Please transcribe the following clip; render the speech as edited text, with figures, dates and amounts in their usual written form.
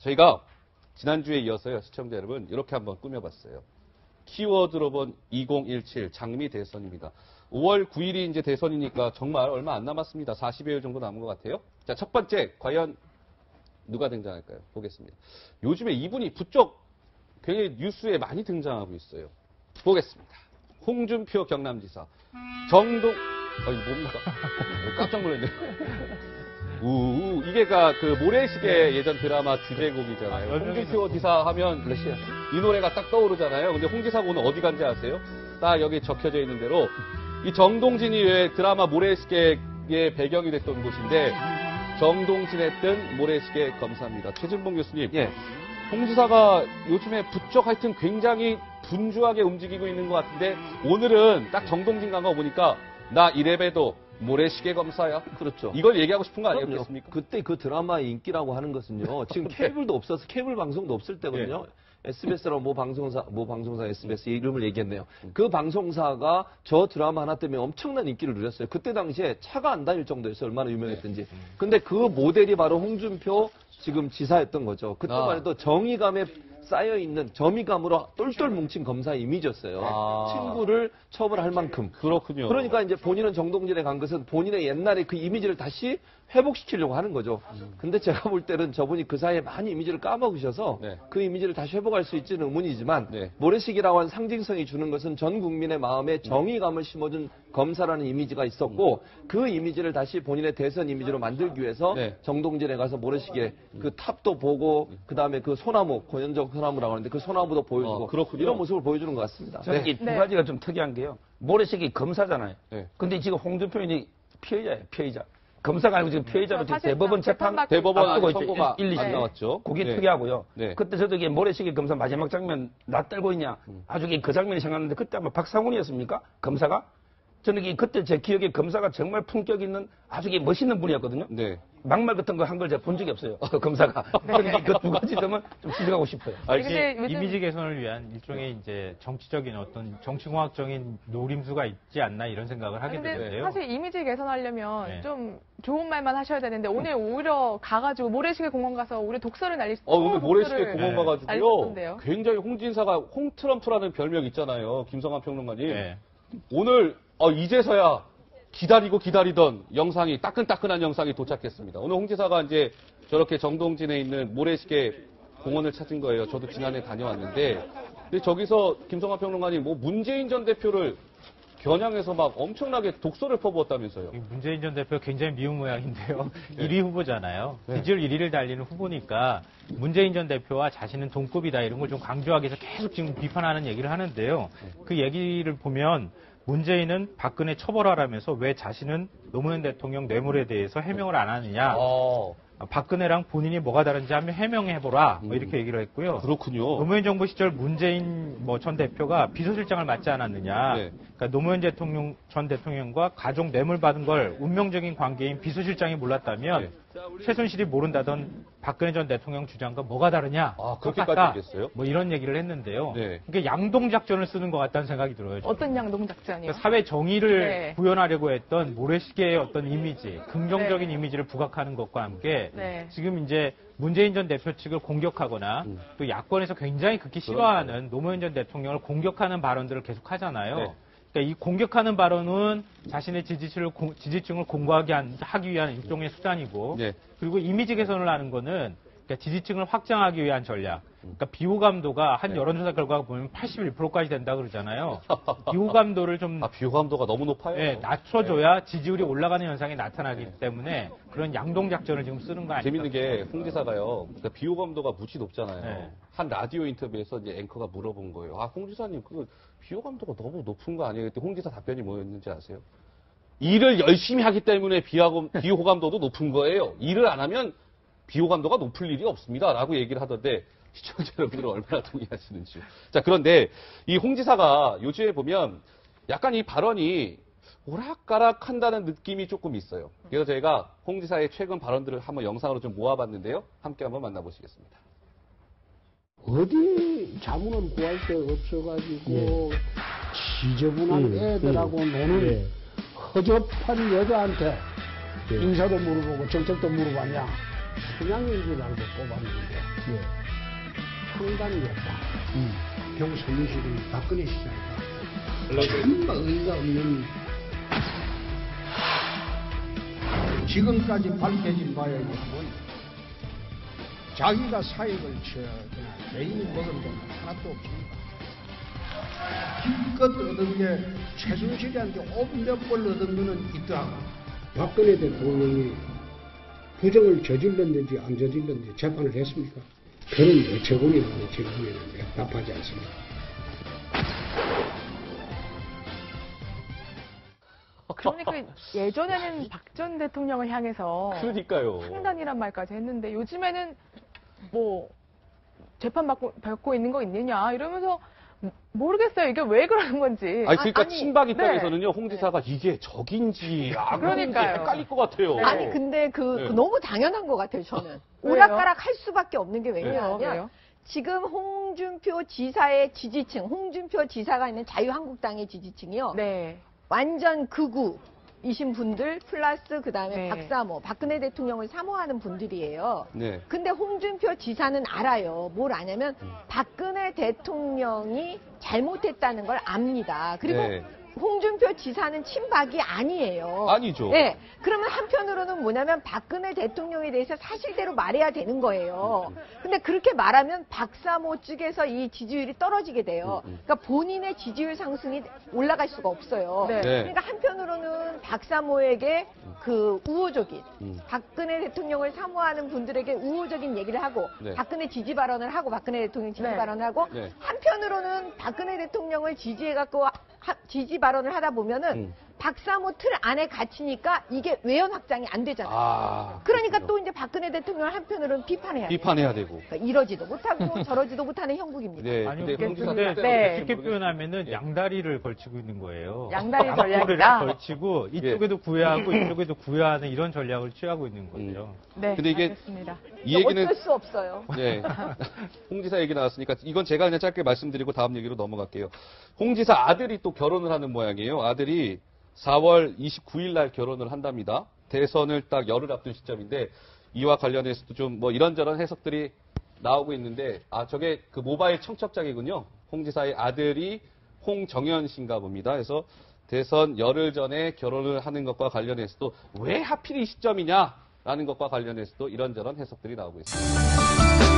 저희가 지난주에 이어서요, 시청자 여러분, 이렇게 한번 꾸며봤어요. 키워드로 본 2017 장미 대선입니다. 5월 9일이 이제 대선이니까 정말 얼마 안 남았습니다. 40여일 정도 남은 것 같아요. 자, 첫 번째, 과연 누가 등장할까요? 보겠습니다. 요즘에 이분이 부쩍 굉장히 뉴스에 많이 등장하고 있어요. 보겠습니다. 홍준표 경남지사, 정동, 이거 뭡니까? 깜짝 놀랐네. 이게가 그 모래시계 예전 드라마 주제곡이잖아요. 홍준표 지사 하면 이 노래가 딱 떠오르잖아요. 근데 홍 지사가 오늘 어디 간지 아세요? 딱 여기 적혀져 있는 대로 이 정동진이 왜 드라마 모래시계의 배경이 됐던 곳인데 정동진의 뜬 모래시계 검사입니다. 최진봉 교수님. 예. 홍 지사가 요즘에 부쩍 하여튼 굉장히 분주하게 움직이고 있는 것 같은데 오늘은 딱 정동진 간 거 보니까 나 이래봬도 모래시계 검사야. 그렇죠. 이걸 얘기하고 싶은 거 아니었겠습니까? 그때 그 드라마의 인기라고 하는 것은요. 지금 케이블도 없어서 케이블 방송도 없을 때거든요. 네. SBS라고 모 방송사 SBS 이름을 얘기했네요. 그 방송사가 저 드라마 하나 때문에 엄청난 인기를 누렸어요. 그때 당시에 차가 안 다닐 정도였어요. 얼마나 유명했던지. 근데 그 모델이 바로 홍준표 지금 지사였던 거죠. 그때만 해도 정의감에 쌓여있는 점의감으로 똘똘 뭉친 검사의 이미지였어요. 친구를 처벌할 만큼. 그렇군요. 그러니까 이제 본인은 정동진에 간 것은 본인의 옛날에 그 이미지를 다시 회복시키려고 하는 거죠. 근데 제가 볼 때는 저분이 그 사이에 많이 이미지를 까먹으셔서 네. 그 이미지를 다시 회복할 수 있지는 의문이지만 네. 모래시계라고 하는 상징성이 주는 것은 전 국민의 마음에 정의감을 심어준 검사라는 이미지가 있었고 그 이미지를 다시 본인의 대선 이미지로 만들기 위해서 네. 정동진에 가서 모래시계 그 탑도 보고 그다음에 그 소나무 고연적 소나무라고 하는데 그 소나무도 보여주고 그렇군요. 이런 모습을 보여주는 것 같습니다. 저는 이두 가지가 좀 특이한 게요. 모래시계 검사잖아요. 네. 근데 지금 홍준표인이 피해자예요, 피해자. 검사가 아니고 지금 피해자로 지금 대법원 재판 대법원 앞두고 선고가 1, 2심 안 나왔죠. 그게 네. 특이하고요. 네. 그때 저도 이게 모래시계 검사 마지막 장면 나 떨고 있냐. 아주 그 장면이 생각나는데 그때 아마 박상훈이었습니까? 검사가? 저는 그때 제 기억에 검사가 정말 품격 있는 아주 멋있는 분이었거든요. 네. 막말 같은 거 한 걸 제가 본 적이 없어요. 검사가. 그러니까 그 두 가지 점은 좀 지적하고 싶어요. 이게 이미지 개선을 위한 일종의 이제 정치적인 어떤 정치공학적인 노림수가 있지 않나 이런 생각을 하게 되는데요. 사실 이미지 개선하려면 네. 좀 좋은 말만 하셔야 되는데 오늘 오히려 가가지고 모래시계 공원 가서 우리 독서를 날리시. 오늘 모래시계 공원 네. 가가지고요. 알려줬던데요. 굉장히 홍 진사가 홍트럼프라는 별명 있잖아요. 김성환 평론가님. 네. 오늘 이제서야 기다리고 기다리던 영상이 따끈따끈한 영상이 도착했습니다. 오늘 홍 지사가 이제 저렇게 정동진에 있는 모래시계 공원을 찾은 거예요. 저도 지난해 다녀왔는데 근데 저기서 김성환 평론가님 뭐 문재인 전 대표를 겨냥해서 막 엄청나게 독서를 퍼부었다면서요. 문재인 전 대표 굉장히 미운 모양인데요. 1위 후보잖아요. 지지율 1위를 달리는 후보니까 문재인 전 대표와 자신은 동급이다 이런 걸 좀 강조하기 위해서 계속 지금 비판하는 얘기를 하는데요. 그 얘기를 보면 문재인은 박근혜 처벌하라면서 왜 자신은 노무현 대통령 뇌물에 대해서 해명을 안 하느냐. 박근혜랑 본인이 뭐가 다른지 한번 해명해보라. 뭐 이렇게 얘기를 했고요. 그렇군요. 노무현 정부 시절 문재인 전 대표가 비서실장을 맡지 않았느냐. 네. 그러니까 노무현 전 대통령과 가족 뇌물 받은 걸 운명적인 관계인 비서실장이 몰랐다면 최순실이 모른다던 박근혜 전 대통령 주장과 뭐가 다르냐. 그렇게까지 똑같다. 얘기했어요? 뭐 이런 얘기를 했는데요. 네. 그게 양동작전을 쓰는 것 같다는 생각이 들어요. 저는. 어떤 양동작전이요? 그러니까 사회 정의를 네. 구현하려고 했던 모래시계의 어떤 이미지, 긍정적인 네. 이미지를 부각하는 것과 함께 네. 지금 이제 문재인 전 대표 측을 공격하거나 또 야권에서 굉장히 극히 싫어하는 노무현 전 대통령을 공격하는 발언들을 계속 하잖아요. 네. 그러니까 이 공격하는 발언은 자신의 지지층을 공고하게 하기 위한 일종의 수단이고 네. 그리고 이미지 개선을 하는 거는 그러니까 지지층을 확장하기 위한 전략. 그러니까 비호감도가 한 여론조사 결과가 보면 81%까지 된다 그러잖아요. 비호감도를 좀 비호감도가 너무 높아요. 낮춰줘야 지지율이 올라가는 현상이 나타나기 때문에 그런 양동작전을 지금 쓰는 거 아니에요? 재밌는 게 홍 지사가요. 그러니까 비호감도가 무지 높잖아요. 네. 한 라디오 인터뷰에서 이제 앵커가 물어본 거예요. 홍 지사님 그 비호감도가 너무 높은 거 아니에요? 그때 홍 지사 답변이 뭐였는지 아세요? 일을 열심히 하기 때문에 비호감도도 높은 거예요. 일을 안 하면 비호감도가 높을 일이 없습니다. 라고 얘기를 하던데 시청자 여러분들은 얼마나 동의하시는지. 자, 그런데 이 홍 지사가 요즘에 보면 약간 이 발언이 오락가락 한다는 느낌이 조금 있어요. 그래서 저희가 홍 지사의 최근 발언들을 한번 영상으로 좀 모아봤는데요. 함께 한번 만나보시겠습니다. 어디 자문을 구할 데 없어가지고 지저분한 애들하고 노는 허접한 여자한테 인사도 물어보고 정책도 물어봤냐. 순양인 줄 알고 뽑았는데 황당이었다. 경선실이 박근혜 시장이다. 참 의의가 없는 지금까지 밝혀진 바에 의하면 자기가 사익을 그냥 개인이 먹은 돈 하나도 없습니다. 기껏 얻은 게 최순실이한테 500번 얻은 거는 있더라고. 박근혜 대통령이 부정을 저질렀는지 안 저질렀는지 재판을 했습니까? 그런 어처구니라는 질문에는 내가 답하지 않습니다. 그러니까 예전에는 박 전 대통령을 향해서 그러니까요. 황당이란 말까지 했는데 요즘에는 뭐 재판 받고 있는 거 있느냐 이러면서 모르겠어요. 이게 왜 그러는 건지. 아니, 그러니까 아니, 친박 입장에서는요, 홍 지사가 이게 적인지, 악인지 그러니까요. 헷갈릴 것 같아요. 아니 근데 네. 너무 당연한 것 같아요 저는. 왜요? 오락가락 할 수밖에 없는 게 왜요? 왜냐하면 왜요? 지금 홍준표 지사의 지지층, 홍준표 지사가 있는 자유한국당의 지지층이요. 네. 완전 극우이신 분들 플러스 그다음에 네. 박사모, 박근혜 대통령을 사모하는 분들이에요. 네. 근데 홍준표 지사는 알아요. 뭘 아냐면 박근혜 대통령이 잘못했다는 걸 압니다. 그리고 네. 홍준표 지사는 친박이 아니에요. 아니죠. 네. 그러면 한편으로는 뭐냐면 박근혜 대통령에 대해서 사실대로 말해야 되는 거예요. 근데 그렇게 말하면 박사모 측에서 이 지지율이 떨어지게 돼요. 그러니까 본인의 지지율 상승이 올라갈 수가 없어요. 네. 네. 그러니까 한편으로는 박사모에게 그 우호적인 박근혜 대통령을 사모하는 분들에게 우호적인 얘기를 하고 네. 박근혜 지지 발언을 하고 박근혜 대통령 지지 네. 발언을 하고 네. 한편으로는 박근혜 대통령을 지지해갖고 지지 발언을 하다 보면은 박사모 틀 안에 갇히니까 이게 외연 확장이 안 되잖아요. 아. 그러니까 그렇군요. 또 이제 박근혜 대통령을 한편으로는 비판해야 돼요. 비판해야 되고. 그러니까 이러지도 못하고 저러지도 못하는 형국입니다. 네. 아니, 근데 홍 지사 근데 네. 쉽게 표현하면은 양다리를 걸치고 있는 거예요. 양다리 양다리를 전략이다. 걸치고 이쪽에도 구애하고 이쪽에도 구애하는 이런 전략을 취하고 있는 거죠. 네. 근데 이게 알겠습니다. 이 얘기는 어쩔 수 없어요. 네. 홍 지사 얘기 나왔으니까 이건 제가 그냥 짧게 말씀드리고 다음 얘기로 넘어갈게요. 홍 지사 아들이 또 결혼을 하는 모양이에요. 아들이 4월 29일 날 결혼을 한답니다. 대선을 딱 열흘 앞둔 시점인데 이와 관련해서도 좀 뭐 이런저런 해석들이 나오고 있는데 저게 그 모바일 청첩장이군요. 홍 지사의 아들이 홍정현 씨인가 봅니다. 그래서 대선 열흘 전에 결혼을 하는 것과 관련해서도 왜 하필 이 시점이냐라는 것과 관련해서도 이런저런 해석들이 나오고 있습니다.